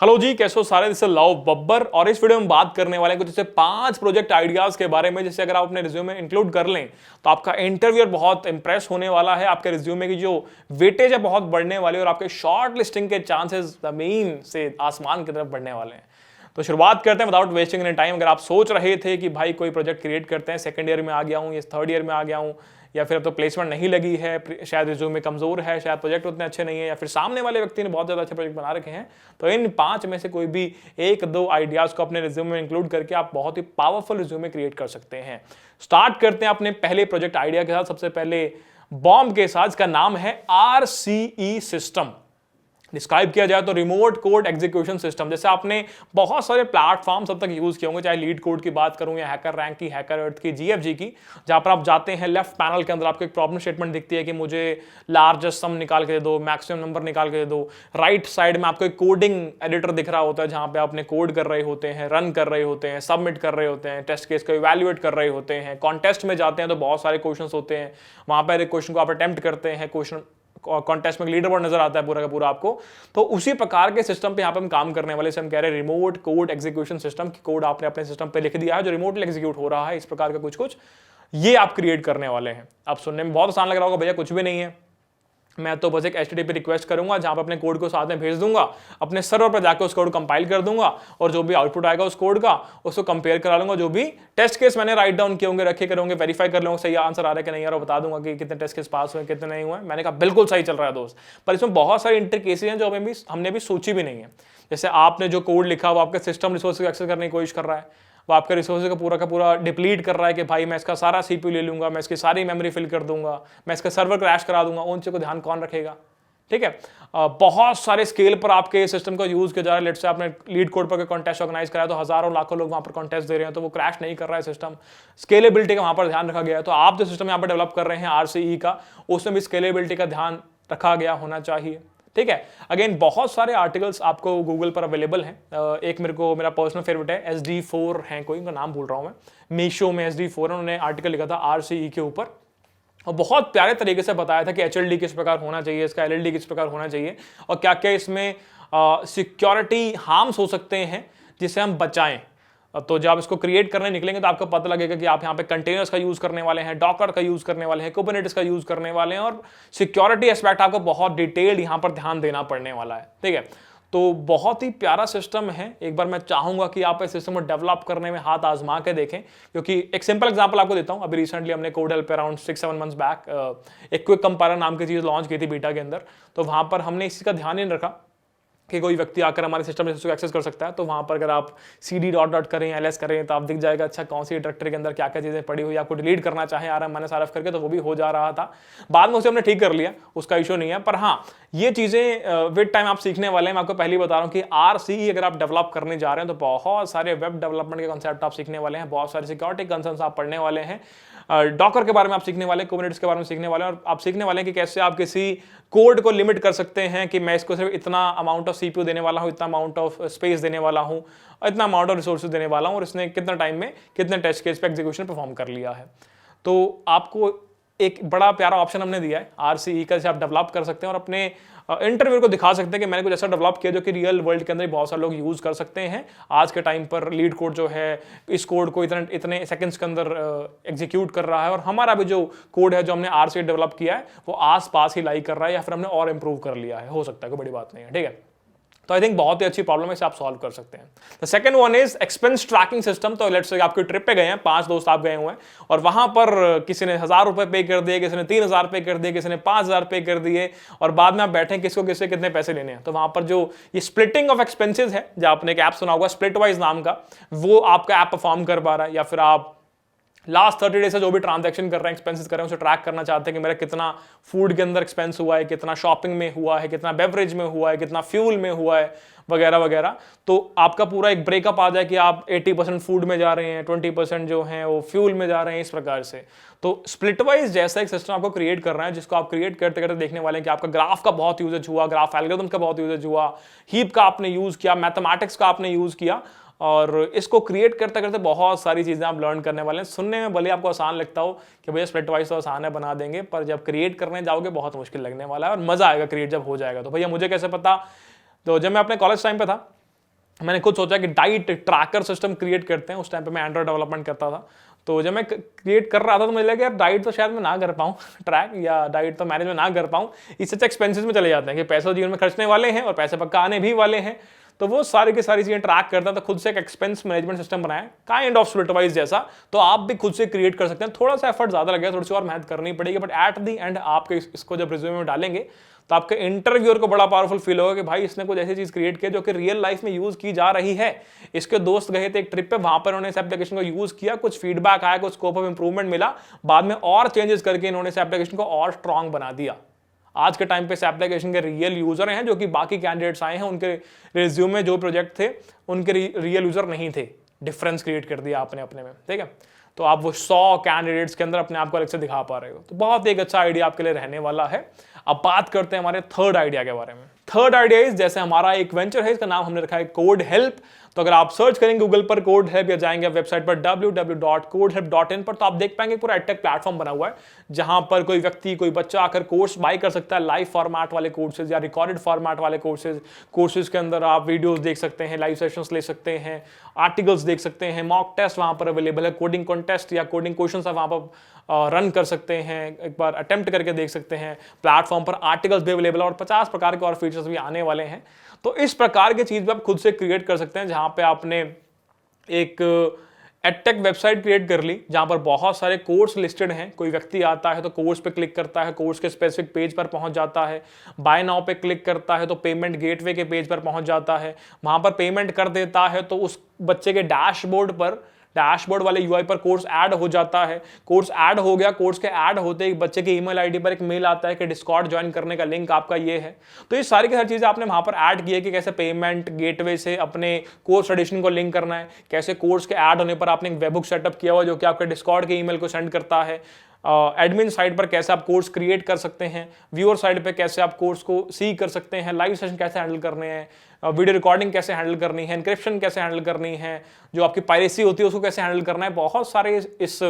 Hello जी, कैसे हो सारे। दिस इज लव बब्बर और इस वीडियो में बात करने वाले हैं कुछ ऐसे 5 प्रोजेक्ट आइडियाज के बारे में जिसे अगर आप अपने रिज्यूमे में इंक्लूड कर लें तो आपका इंटरव्यूअर बहुत इंप्रेस होने वाला है। आपके रिज्यूमे की जो वेटेज है बहुत बढ़ने वाली है और आपके शॉर्ट लिस्टिंग के चांसेस जमीन से आसमान की तरफ बढ़ने वाले हैं। तो शुरुआत करते हैं विदाउट वेस्टिंग एनी टाइम। अगर आप सोच रहे थे कि भाई कोई प्रोजेक्ट क्रिएट करते हैं, सेकंड ईयर में आ गया हूँ या थर्ड ईयर में आ गया हूँ, या फिर अब तो प्लेसमेंट नहीं लगी है, शायद रिज्यूमे कमजोर है, शायद प्रोजेक्ट उतने अच्छे नहीं है, या फिर सामने वाले व्यक्ति ने बहुत ज्यादा अच्छे प्रोजेक्ट बना रखे हैं, तो इन 5 में से कोई भी 1-2 आइडियाज को अपने रिज्यूमे में इंक्लूड करके आप बहुत ही पावरफुल रिज्यूमे क्रिएट कर सकते हैं। स्टार्ट करते हैं अपने पहले प्रोजेक्ट आइडिया के साथ, सबसे पहले बॉम्ब के साथ। इसका नाम है RCE सिस्टम। डिस्क्राइब किया जाए तो रिमोट कोड एग्जीक्यूशन सिस्टम। जैसे आपने बहुत सारे प्लेटफॉर्म अब तक यूज किए होंगे, चाहे लीड कोड की बात करूं या हैकर रैंक की, हैकर अर्थ की, GFG की, जहां पर आप जाते हैं लेफ्ट पैनल के अंदर आपको एक प्रॉब्लम स्टेटमेंट दिखती है कि मुझे लार्जेस्ट सम निकाल के दे दो, मैक्सिमम नंबर निकाल के दे दो। राइट साइड में आपको एक कोडिंग एडिटर दिख रहा होता है जहां पे आपने कोड कर रहे होते हैं, रन कर रहे होते हैं, सबमिट कर रहे होते हैं, टेस्ट केस को इवैल्यूएट कर रहे होते हैं। कॉन्टेस्ट में जाते हैं तो बहुत सारे क्वेश्चन होते हैं, वहां पर एक क्वेश्चन को आप अटेम्प्ट करते हैं, क्वेश्चन कॉन्टेस्ट में लीडर बोर्ड नजर आता है पूरा का पूरा आपको। तो उसी प्रकार के सिस्टम पे यहाँ पे हम काम करने वाले से हम कह रहे हैं रिमोट कोड एग्जीक्यूशन सिस्टम की। कोड आपने अपने सिस्टम पे लिख दिया है जो रिमोटली एग्जीक्यूट हो रहा है, इस प्रकार का कुछ कुछ ये आप क्रिएट करने वाले हैं। अब सुनने में बहुत आसान लग रहा होगा, भैया कुछ भी नहीं है, मैं तो बस एक HTTP रिक्वेस्ट करूंगा जहां पर अपने कोड को साथ में भेज दूंगा, अपने सर्वर पर जाकर उस कोड को कंपाइल कर दूंगा और जो भी आउटपुट आएगा उस कोड का उसको कंपेयर करा लूंगा। जो भी टेस्ट केस मैंने राइट डाउन किए होंगे, रखे करेंगे, वेरीफाई कर लूंगा सही आंसर आ रहा है कि नहीं आ रहा, बता दूंगा कि कितने टेस्ट केस पास हुए, कितने नहीं हुए। मैंने कहा बिल्कुल सही चल रहा है दोस्त, पर इसमें बहुत सारी इंटर केसेस हैं जो हमने भी सोची भी नहीं है। जैसे आपने जो कोड लिखा वो आपके सिस्टम रिसोर्स को एक्सेस करने की कोशिश कर रहा है, वो आपके रिसोर्स का पूरा डिप्लीट कर रहा है कि भाई मैं इसका सारा CPU ले लूंगा, मैं इसकी सारी मेमोरी फिल कर दूंगा, मैं इसका सर्वर क्रैश करा दूंगा। उन चीज़ों को ध्यान कौन रखेगा? ठीक है। बहुत सारे स्केल पर आपके सिस्टम का यूज किया जा रहा है। लेट से आपने लीड कोड पर कॉन्टेस्ट ऑर्गेनाइज कराया तो हजारों लाखों लोग वहां पर कॉन्टेस्ट दे रहे हैं, तो वो क्रैश नहीं कर रहा है सिस्टम। स्केलेबिलिटी का वहां पर ध्यान रखा गया है। तो आप जो सिस्टम यहाँ पर डेवलप कर रहे हैं RCE का, उसमें भी स्केलेबिलिटी का ध्यान रखा गया होना चाहिए। ठीक है। अगेन बहुत सारे आर्टिकल्स आपको गूगल पर अवेलेबल हैं। एक मेरा पर्सनल फेवरेट है, SD4 है कोई, उनका नाम भूल रहा हूं मैं, मीशो में SD4 उन्होंने आर्टिकल लिखा था RCE के ऊपर और बहुत प्यारे तरीके से बताया था कि HLD किस प्रकार होना चाहिए, इसका LLD किस प्रकार होना चाहिए और क्या क्या इसमें सिक्योरिटी हार्म्स हो सकते हैं जिसे हम बचाएं। तो जब इसको क्रिएट करने निकलेंगे तो आपको पता लगेगा कि आप यहाँ पे कंटेनर्स का यूज करने वाले हैं, डॉकर का यूज करने वाले हैं, कुबरनेटिस का यूज करने वाले हैं और सिक्योरिटी एस्पेक्ट आपको बहुत डिटेल्ड यहाँ पर ध्यान देना पड़ने वाला है। ठीक है। तो बहुत ही प्यारा सिस्टम है। एक बार मैं चाहूंगा कि आप इस सिस्टम को डेवलप करने में हाथ आजमा के देखें, क्योंकि एक सिंपल एग्जांपल आपको देता हूं। अभी रिसेंटली हमने कोड हेल्प पे अराउंड 6-7 मंथ्स बैक एक क्विक कंपाइलर नाम की चीज लॉन्च की थी बीटा के अंदर। तो वहां पर हमने इसी का ध्यान नहीं रखा कि कोई व्यक्ति आकर हमारे सिस्टम में इसको एक्सेस कर सकता है। तो वहां पर अगर आप CD करें, LS करें तो आप दिख जाएगा अच्छा कौन सी डायरेक्टरी के अंदर क्या क्या चीजें पड़ी हुई, आपको डिलीट करना चाहे RF करके तो वो भी हो जा रहा था। बाद में उसे हमने ठीक कर लिया, उसका इशू नहीं है। पर हाँ, ये चीजें विद टाइम आप सीखने वाले हैं। मैं आपको पहले ही बता रहा हूँ कि RCE अगर आप डेवलप करने जा रहे हैं तो बहुत सारे वेब डेवलपमेंट के कॉन्सेप्ट आप सीखने वाले हैं, बहुत सारे सिक्योरिटी कंसर्न्स आप पढ़ने वाले हैं, डॉकर के बारे में आप सीखने वाले हैं, कुबरनेटिस के बारे में सीखने वाले हैं और आप सीखने वाले हैं कि कैसे आप किसी कोड को लिमिट कर सकते हैं कि मैं इसको सिर्फ इतना अमाउंट ऑफ CPU देने वाला हूं, इतना अमाउंट ऑफ स्पेस देने वाला हूं, इतना अमाउंट ऑफ रिसोर्सेज देने वाला हूं और इसने कितना टाइम में कितने टेस्ट केस पे एग्जीक्यूशन परफॉर्म कर लिया है। तो आपको एक बड़ा प्यारा ऑप्शन हमने दिया है RCE का, जिसे आप डेवलप कर सकते हैं और अपने इंटरव्यू को दिखा सकते हैं कि मैंने कुछ ऐसा डेवलप किया जो कि रियल वर्ल्ड के अंदर बहुत सारे लोग यूज कर सकते हैं। आज के टाइम पर लीड कोड जो है इस कोड को इतने सेकंड्स के अंदर एग्जीक्यूट कर रहा है और हमारा भी जो कोड है जो हमने RCE डेवलप किया है वो आस पास ही लाई कर रहा है या फिर हमने और इंप्रूव कर लिया है, हो सकता है, कोई बड़ी बात नहीं है। ठीक है। तो आई थिंक बहुत ही अच्छी प्रॉब्लम है, इसे आप सॉल्व कर सकते हैं। The second one is expense tracking system. तो लेट्स से आपके ट्रिप पे गए हैं, 5 दोस्त आप गए हुए हैं और वहां पर किसी ने 1000 रुपए पे कर दिए, किसी ने 3000 पे कर दिए, किसी ने 5000 पे कर दिए और बाद में आप बैठे किसको किससे कितने पैसे लेने हैं। तो वहां पर जो ये स्प्लिटिंग ऑफ एक्सपेंसेस है, जो आपने एक ऐप सुना होगा स्प्लिटवाइज नाम का, वो आपका ऐप परफॉर्म कर पा रहा है या फिर आप लास्ट 30 डेज से जो भी ट्रांजैक्शन कर रहे हैं, एक्सपेंसेस कर रहे हैं, उसे ट्रैक करना चाहते हैं कि मेरा कितना फूड के अंदर एक्सपेंस हुआ है, कितना शॉपिंग में हुआ है, कितना बेवरेज में हुआ है, कितना फ्यूल में हुआ है, वगैरह वगैरह। तो आपका पूरा एक ब्रेकअप आ जाए कि आप 80% फूड में जा रहे हैं, 20% जो है वो फ्यूल में जा रहे हैं, इस प्रकार से। तो स्प्लिटवाइज जैसा एक सिस्टम आपको क्रिएट करना है, जिसको आप क्रिएट करते करते देखने वाले हैं कि आपका ग्राफ का बहुत यूजेज हुआ, ग्राफ एल्गोरिथम का बहुत यूजेज हुआ, हीप का आपने यूज किया, मैथमेटिक्स का आपने यूज किया और इसको क्रिएट करते करते बहुत सारी चीजें आप लर्न करने वाले हैं। सुनने में भले आपको आसान लगता हो कि भैया स्प्लिटवाइज तो आसान है, बना देंगे, पर जब क्रिएट करने जाओगे बहुत मुश्किल लगने वाला है और मजा आएगा क्रिएट जब हो जाएगा। तो भैया मुझे कैसे पता? तो जब मैं अपने कॉलेज टाइम पे था मैंने खुद सोचा कि डाइट ट्रैकर सिस्टम क्रिएट करते हैं। उस टाइम पे मैं एंड्रॉइड डेवलपमेंट करता था, तो जब मैं क्रिएट कर रहा था तो मुझे लगा यार डाइट तो शायद मैं ना कर पाऊँ ट्रैक या डाइट तो मैनेज में ना कर पाऊँ, इससे अच्छा एक्सपेंसेस में चले जाते हैं कि पैसे जीवन में खर्चने वाले हैं और पैसे पक्का आने भी वाले हैं। तो वो सारी की सारी चीजें ट्रैक करता था, खुद से एक एक्सपेंस मैनेजमेंट सिस्टम बनाया काइंड ऑफ स्प्लिटवाइज जैसा। तो आप भी खुद से क्रिएट कर सकते हैं। थोड़ा सा एफर्ट ज्यादा लगेगा, थोड़ी सी और मेहनत करनी पड़ेगी, बट एट द एंड आपके इसको जब रिज्यूमे में डालेंगे तो आपके इंटरव्यूअर को बड़ा पावरफुल फील होगा कि भाई इसने कुछ ऐसी चीज क्रिएट की जो कि रियल लाइफ में यूज की जा रही है। इसके दोस्त गए थे एक ट्रिप पे, वहां पर उन्होंने इस एप्लीकेशन को यूज किया, कुछ फीडबैक आया, कुछ स्कोप ऑफ इंप्रूवमेंट मिला, बाद में और चेंजेस करके इन्होंने इस एप्लीकेशन को और स्ट्रांग बना दिया। आज के टाइम पे इस एप्लीकेशन के रियल यूजर हैं, जो कि बाकी कैंडिडेट्स आए हैं उनके रिज्यूमे जो प्रोजेक्ट थे उनके रियल यूजर नहीं थे। डिफरेंस क्रिएट कर दिया आपने अपने में, ठीक है। तो आप वो 100 कैंडिडेट्स के अंदर अपने आप को अलग से दिखा पा रहे हो, तो बहुत एक अच्छा आइडिया आपके लिए रहने वाला है। अब बात करते हैं हमारे थर्ड आइडिया के बारे में। थर्ड आइडिया इज, जैसे हमारा एक वेंचर है, इसका नाम हमने रखा है कोड हेल्प। तो अगर आप सर्च करेंगे गूगल पर कोड हेल्प या जाएंगे वेबसाइट पर www.codehelp.in पर, तो आप देख पाएंगे पूरा एडटेक प्लेटफॉर्म बना हुआ है, जहां पर कोई व्यक्ति, कोई बच्चा आकर कोर्स बाय कर सकता है। लाइव फॉर्मेट वाले कोर्सेज या रिकॉर्डेड फॉर्मेट वाले कोर्सेज के अंदर आप वीडियोस देख सकते हैं, लाइव सेशंस ले सकते हैं, आर्टिकल्स देख सकते हैं, मॉक टेस्ट वहां पर अवेलेबल है, कोडिंग कॉन्टेस्ट या कोडिंग क्वेश्चंस आप वहां पर रन कर सकते हैं, एक बार अटेम्प्ट करके देख सकते हैं। प्लेटफॉर्म पर आर्टिकल्स भी अवेलेबल है और 50 प्रकार के और फीचर्स भी आने वाले हैं। तो इस प्रकार की चीज भी आप खुद से क्रिएट कर सकते हैं, जहां पे आपने एक एडटेक वेबसाइट क्रिएट कर ली, जहां पर बहुत सारे कोर्स लिस्टेड हैं। कोई व्यक्ति आता है तो कोर्स पे क्लिक करता है, कोर्स के स्पेसिफिक पेज पर पहुंच जाता है, बाय नाउ पे क्लिक करता है तो पेमेंट गेटवे के पेज पर पहुंच जाता है, वहां पर पेमेंट कर देता है तो उस बच्चे के डैशबोर्ड वाले यूआई पर कोर्स ऐड हो जाता है। कोर्स ऐड हो गया, कोर्स के ऐड होते ही बच्चे की ईमेल आईडी पर एक मेल आता है कि डिस्कॉर्ड ज्वाइन करने का लिंक आपका ये है। तो ये सारी की सारी चीजें आपने वहां पर ऐड की है कि कैसे पेमेंट गेटवे से अपने कोर्स एडिशन को लिंक करना है, कैसे कोर्स के ऐड होने पर आपने एक वेबबुक सेटअप किया हुआ जो कि आपके डिस्कॉर्ड के ईमेल को सेंड करता है, एडमिन साइड पर कैसे आप कोर्स क्रिएट कर सकते हैं, व्यूअर साइड पे कैसे आप कोर्स को सी कर सकते हैं, लाइव सेशन कैसे हैंडल करने हैं, वीडियो रिकॉर्डिंग कैसे हैंडल करनी है, एनक्रिप्शन कैसे हैंडल करनी है, जो आपकी पायरेसी होती है उसको कैसे हैंडल करना है। बहुत सारे इस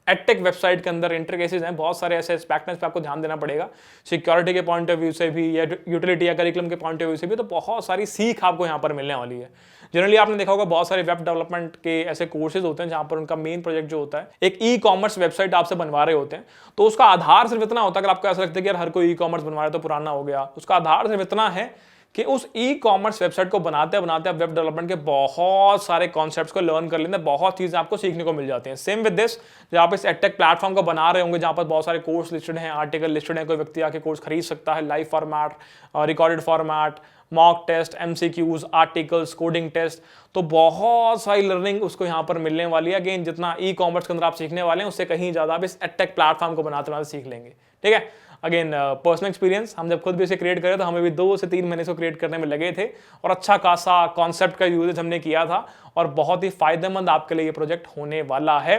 एडटेक वेबसाइट के अंदर इंटरफेसेस हैं, बहुत सारे ऐसे एस्पेक्ट्स पे आपको ध्यान देना पड़ेगा, सिक्योरिटी के पॉइंट ऑफ व्यू से भी या यूटिलिटी या करिकुलम के पॉइंट ऑफ व्यू से भी। तो बहुत सारी सीख आपको यहाँ पर मिलने वाली है। जनरली आपने देखा होगा बहुत सारे वेब डेवलपमेंट के ऐसे कोर्सेज होते हैं जहां पर उनका मेन प्रोजेक्ट जो होता है एक ई कॉमर्स वेबसाइट आपसे बनवा रहे होते हैं। तो उसका आधार सिर्फ इतना होता है, अगर आपको ऐसा लगता है कि यार हर कोई ई कॉमर्स बनवा रहा है तो पुराना हो गया, उसका आधार सिर्फ इतना है कि उस ई कॉमर्स वेबसाइट को बनाते बनाते आप वेब डेवलपमेंट के बहुत सारे कॉन्सेप्ट्स को लर्न कर लेते हैं, बहुत चीजें आपको सीखने को मिल जाती हैं। सेम विद दिस, जब आप इस एडटेक प्लेटफॉर्म को बना रहे होंगे जहां पर बहुत सारे कोर्स लिस्टेड हैं, आर्टिकल लिस्टेड है, कोई व्यक्ति आके कोर्स खरीद सकता है, live format, recorded format, mock test, MCQs, articles, coding test, तो बहुत सारी लर्निंग उसको यहाँ पर मिलने वाली है। अगेन जितना ई कॉमर्स के अंदर आप सीखने वाले हैं उससे कहीं ज्यादा आप इस एडटेक प्लेटफॉर्म को बनाते बनाते सीख लेंगे, ठीक है। अगेन पर्सनल एक्सपीरियंस, हम जब खुद भी इसे क्रिएट करे तो हमें भी 2 से 3 महीने से क्रिएट करने में लगे थे और अच्छा खासा कॉन्सेप्ट का यूजेज हमने किया था और बहुत ही फायदेमंद आपके लिए ये प्रोजेक्ट होने वाला है।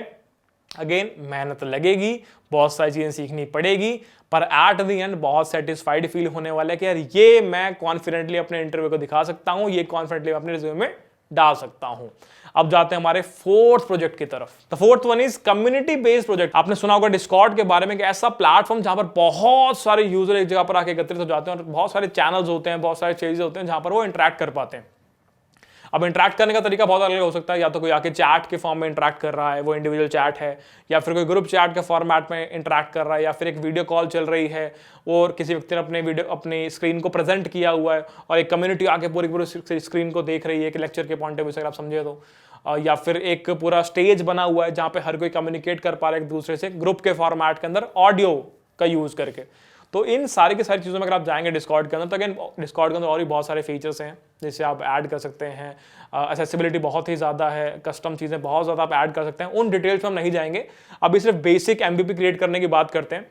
अगेन मेहनत लगेगी, बहुत सारी चीजें सीखनी पड़ेगी, पर एट द एंड बहुत सेटिस्फाइड फील होने वाला है कि यार ये मैं कॉन्फिडेंटली अपने इंटरव्यू को दिखा सकता हूं, ये कॉन्फिडेंटली अपने रिज्यूमे में डाल सकता हूं। अब जाते हैं हमारे फोर्थ प्रोजेक्ट की तरफ। The fourth one is community based project. आपने सुना होगा डिस्कॉर्ड के बारे में कि ऐसा प्लेटफॉर्म जहां पर बहुत सारे यूजर एक जगह पर आके एकत्रित हो जाते हैं और बहुत सारे चैनल्स होते हैं, बहुत सारे चीजें होते हैं जहां पर वो इंटरेक्ट कर पाते हैं। अब इंटरेक्ट करने का तरीका बहुत अलग हो सकता है, या तो कोई आके चैट के फॉर्म में इंटरेक्ट कर रहा है, वो इंडिविजुअल चैट है, या फिर कोई ग्रुप चैट के फॉर्मेट में इंटरेक्ट कर रहा है, या फिर एक वीडियो कॉल चल रही है और किसी व्यक्ति ने अपनी स्क्रीन को प्रेजेंट किया हुआ है और एक कम्युनिटी आके पूरी स्क्रीन को देख रही है कि लेक्चर के पॉइंट ऑफ व्यू से अगर आप समझे तो, या फिर एक पूरा स्टेज बना हुआ है जहां पे हर कोई कम्युनिकेट कर पा रहा है एक दूसरे से ग्रुप के फॉर्मेट के अंदर ऑडियो का यूज करके। तो इन सारी की सारी चीज़ों में अगर आप जाएंगे डिस्कॉर्ड के अंदर, तो अगेन डिस्कॉर्ड के अंदर और भी बहुत सारे फीचर्स हैं जिससे आप ऐड कर सकते हैं, एक्सेसिबिलिटी बहुत ही ज़्यादा है, कस्टम चीज़ें बहुत ज़्यादा आप ऐड कर सकते हैं। उन डिटेल्स में हम नहीं जाएंगे, अभी सिर्फ बेसिक MVP क्रिएट करने की बात करते हैं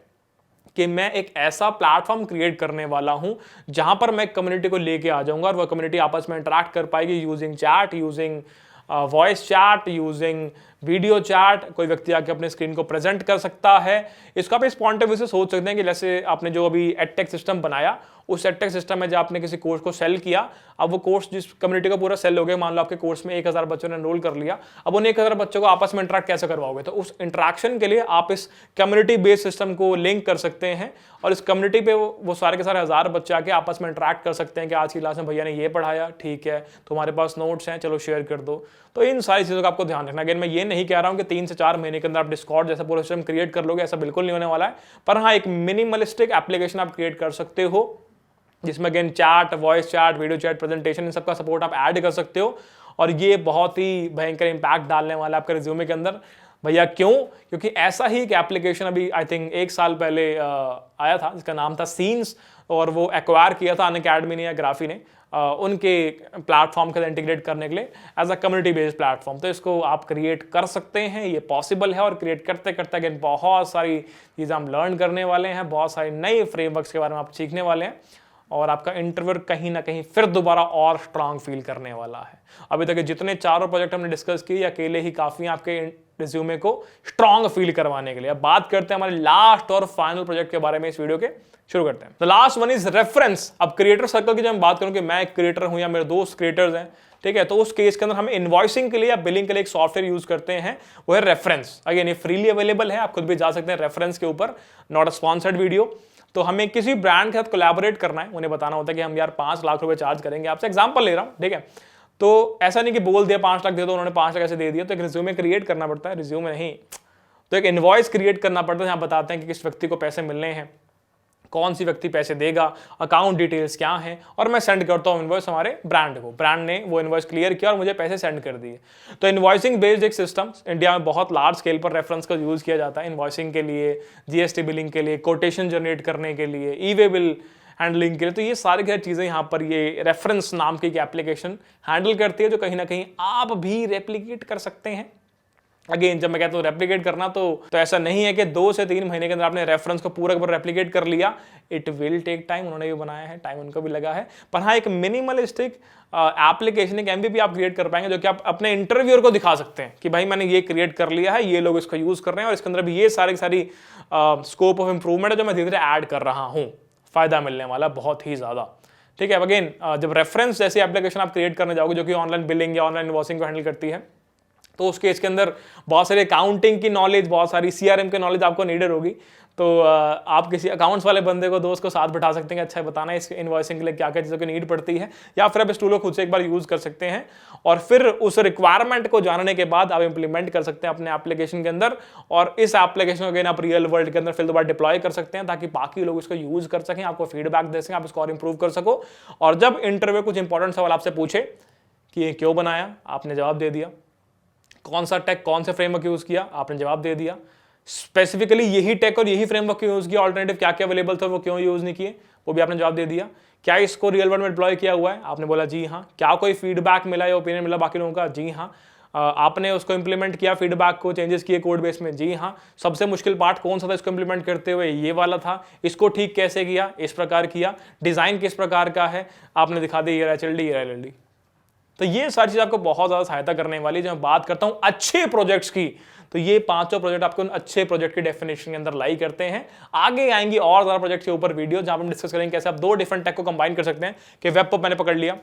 कि मैं एक ऐसा प्लेटफॉर्म क्रिएट करने वाला हूं जहां पर मैं कम्युनिटी को लेके आ जाऊंगा और वह कम्युनिटी आपस में इंटरेक्ट कर पाएगी using chat, using voice chat, using video chat, कोई व्यक्ति आके अपने स्क्रीन को प्रेजेंट कर सकता है। इसको आप इस पॉइंट ऑफ व्यू से सोच सकते हैं कि जैसे आपने जो अभी एडटेक सिस्टम बनाया, उस एडटेक सिस्टम में जब आपने किसी कोर्स को सेल किया, अब वो कोर्स जिस कम्युनिटी का पूरा सेल हो गया, मान लो आपके कोर्स में 1000 बच्चों ने एनरोल कर लिया, अब उन 1000 बच्चों को आपस में इंटरेक्ट कैसे करवाओगे? तो उस इंटरेक्शन के लिए आप इस कम्युनिटी बेस्ड सिस्टम को लिंक कर सकते हैं और इस कम्युनिटी पे वो सारे के सारे 1000 बच्चे आके आपस में इंटरेक्ट कर सकते हैं कि आज की क्लास में भैया ने ये पढ़ाया, ठीक है, तुम्हारे पास नोट्स हैं, चलो शेयर कर दो। तो इन सारी चीज़ों का आपको ध्यान रखना। अगर मैं ये नहीं कह रहा हूँ कि 3 से 4 महीने के अंदर आप डिस्कॉर्ड जैसा पूरा सिस्टम क्रिएट कर लोगे, ऐसा बिल्कुल नहीं होने वाला है। पर हाँ, एक मिनिमलिस्टिक एप्लीकेशन आप क्रिएट कर सकते हो जिसमें again chat, voice chat, video chat, presentation, इन सबका सपोर्ट आप ऐड कर सकते हो और ये बहुत ही भयंकर इंपैक्ट डालने वाला है आपके रिज्यूमे के अंदर। भैया क्यों? क्योंकि ऐसा ही एक एप्लीकेशन अभी आई थिंक 1 साल पहले आया था जिसका नाम था सीन्स और वो एक्वायर किया था अनअकैडमी ने या ग्राफी ने उनके प्लेटफॉर्म के साथ इंटीग्रेट करने के लिए as a community based platform. तो इसको आप क्रिएट कर सकते हैं, ये पॉसिबल है। और क्रिएट करते करते अगेन बहुत सारी चीज़ें हम लर्न करने वाले हैं, बहुत सारे नए फ्रेमवर्क्स के बारे में आप सीखने वाले हैं और आपका इंटरव्यू कहीं ना कहीं फिर दोबारा और स्ट्रांग फील करने वाला है। अभी तक जितने चारों प्रोजेक्ट हमने डिस्कस किए अकेले ही काफ़ी हैं आपके रिज्यूमे को स्ट्रांग फील करवाने के लिए। अब बात करते हैं हमारे लास्ट और फाइनल प्रोजेक्ट के बारे में इस वीडियो के। शुरू करते हैं। The last one is reference. अब क्रिएटर सर्कल की जब मैं बात करूं कि मैं एक क्रिएटर हूं या मेरे दोस्त क्रिएटर्स हैं, ठीक है, तो उस केस के अंदर हम इनवॉइसिंग के लिए या बिलिंग के लिए एक सॉफ्टवेयर यूज करते हैं, वो है रेफरेंस। अगेन ये फ्रीली अवेलेबल है, आप खुद भी जा सकते हैं रेफरेंस के ऊपर, नॉट अ स्पॉन्सर्ड वीडियो। तो हमें किसी ब्रांड के साथ कोलैबोरेट करना है, उन्हें बताना होता है कि हम यार 5 लाख रुपए चार्ज करेंगे आपसे, एग्जांपल ले रहा हूं, ठीक है। तो ऐसा नहीं कि बोल दिया 5 लाख दे दो, उन्होंने 5 लाख ऐसे दे दिया। तो एक रिज्यूमे क्रिएट करना पड़ता है, रिज्यूमे नहीं तो एक इनवॉइस क्रिएट करना पड़ता है, जहां बताते हैं कि किस व्यक्ति को पैसे मिलने हैं, कौन सी व्यक्ति पैसे देगा, अकाउंट डिटेल्स क्या हैं, और मैं सेंड करता हूं इनवॉइस हमारे ब्रांड को। ब्रांड ने वो इनवॉइस क्लियर किया और मुझे पैसे सेंड कर दिए। तो इनवॉइसिंग बेस्ड एक सिस्टम इंडिया में बहुत लार्ज स्केल पर रेफरेंस का यूज किया जाता है इनवॉइसिंग के लिए, जीएसटी बिलिंग के लिए, कोटेशन जनरेट करने के लिए, ई वे बिल हैंडलिंग के लिए। तो ये सारी चीजें यहाँ पर ये रेफरेंस नाम की एक एप्लीकेशन हैंडल करती है, जो कहीं ना कहीं आप भी रेप्लिकेट कर सकते हैं। अगेन जब मैं कहता हूँ रेप्लिकेट करना, तो ऐसा नहीं है कि 2 से 3 महीने के अंदर आपने रेफरेंस को पूरा रेप्लिकेट कर लिया। इट विल टेक टाइम, उन्होंने भी बनाया है, टाइम उनको भी लगा है। पर हाँ, एक मिनिमलिस्टिक एप्लीकेशन, एक एमवीपी आप क्रिएट कर पाएंगे, जो कि आप अपने इंटरव्यूअर को दिखा सकते हैं कि भाई मैंने ये क्रिएट कर लिया है, ये लोग इसको यूज कर रहे हैं और इसके अंदर भी ये सारी स्कोप ऑफ इंप्रूवमेंट है जो मैं धीरे धीरे ऐड कर रहा हूँ। फायदा मिलने वाला बहुत ही ज्यादा, ठीक है। अगेन जब रेफरेंस जैसी एप्लीकेशन आप क्रिएट करने जाओगे जो कि ऑनलाइन बिलिंग या ऑनलाइन इनवॉइसिंग को हैंडल करती है, तो उसके इसके अंदर बहुत सारी अकाउंटिंग की नॉलेज, बहुत सारी सीआरएम की नॉलेज आपको नीडेड होगी। तो आप किसी अकाउंट्स वाले बंदे को, दोस्त को साथ बिठा सकते हैं, अच्छा बताना है इस इनवॉइसिंग के लिए क्या क्या चीज़ों की नीड पड़ती है, या फिर आप इस टूल को खुद से एक बार यूज कर सकते हैं और फिर उस रिक्वायरमेंट को जानने के बाद आप इंप्लीमेंट कर सकते हैं अपने एप्लीकेशन के अंदर। और इस एप्लीकेशन को अगेन आप रियल वर्ल्ड के अंदर फिर दोबारा डिप्लॉय कर सकते हैं, ताकि बाकी लोग इसको यूज कर सकें, आपको फीडबैक दे सकें, आप इसको और इंप्रूव कर सको। और जब इंटरव्यू कुछ इंपॉर्टेंट सवाल आपसे पूछे कि ये क्यों बनाया, आपने जवाब दे दिया। कौन सा टेक, कौन से फ्रेमवर्क यूज किया, आपने जवाब दे दिया। स्पेसिफिकली यही टेक और यही फ्रेमवर्क यूज किया, ऑल्टरनेटिव क्या क्या अवेलेबल था वो क्यों यूज नहीं किए, वो भी आपने जवाब दे दिया। क्या इसको रियल वर्ल्ड में डिप्लॉय किया हुआ है, आपने बोला जी हाँ। क्या कोई फीडबैक मिला या ओपिनियन मिला बाकी लोगों का, जी हाँ। आपने उसको इंप्लीमेंट किया, फीडबैक को चेंजेस किए कोड बेस में, जी हाँ। सबसे मुश्किल पार्ट कौन सा था इसको इंप्लीमेंट करते हुए, ये वाला था। इसको ठीक कैसे किया, इस प्रकार किया। डिजाइन किस प्रकार का है, आपने दिखा दी, ये एचएलडी, ये एलएलडी। तो ये सारी चीज आपको बहुत ज्यादा सहायता करने वाली है। जब मैं बात करता हूं अच्छे प्रोजेक्ट्स की, तो ये 5 प्रोजेक्ट आपको अच्छे प्रोजेक्ट के डेफिनेशन के अंदर लाई करते हैं। आगे आएंगी और ज्यादा प्रोजेक्ट के ऊपर वीडियो, जहां हम डिस्कस करेंगे कैसे आप 2 डिफरेंट टेक को कंबाइन कर सकते हैं, कि वेब पर मैंने पकड़ लिया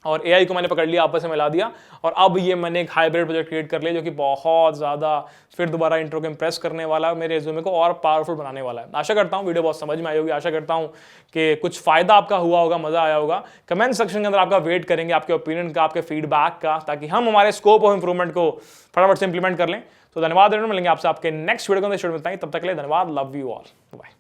और एआई को मैंने पकड़ लिया, आपस में मिला दिया, और अब ये मैंने एक हाइब्रिड प्रोजेक्ट क्रिएट कर लिया जो कि बहुत ज्यादा फिर दोबारा इंट्रो को इंप्रेस करने वाला है, मेरे रिज्यूमे को और पावरफुल बनाने वाला है। आशा करता हूँ वीडियो बहुत समझ में आई होगी, आशा करता हूँ कि कुछ फायदा आपका हुआ होगा, मजा आया होगा। कमेंट सेक्शन के अंदर आपका वेट करेंगे, आपके ओपिनियन का, आपके फीडबैक का, ताकि हम हमारे स्कोप ऑफ इंप्रूवमेंट को फटाफट से इंप्लीमेंट कर लें। तो धन्यवाद, मिलेंगे आपसे आपके नेक्स्ट वीडियो को। तब तक के लिए धन्यवाद, लव यू ऑल, बाय।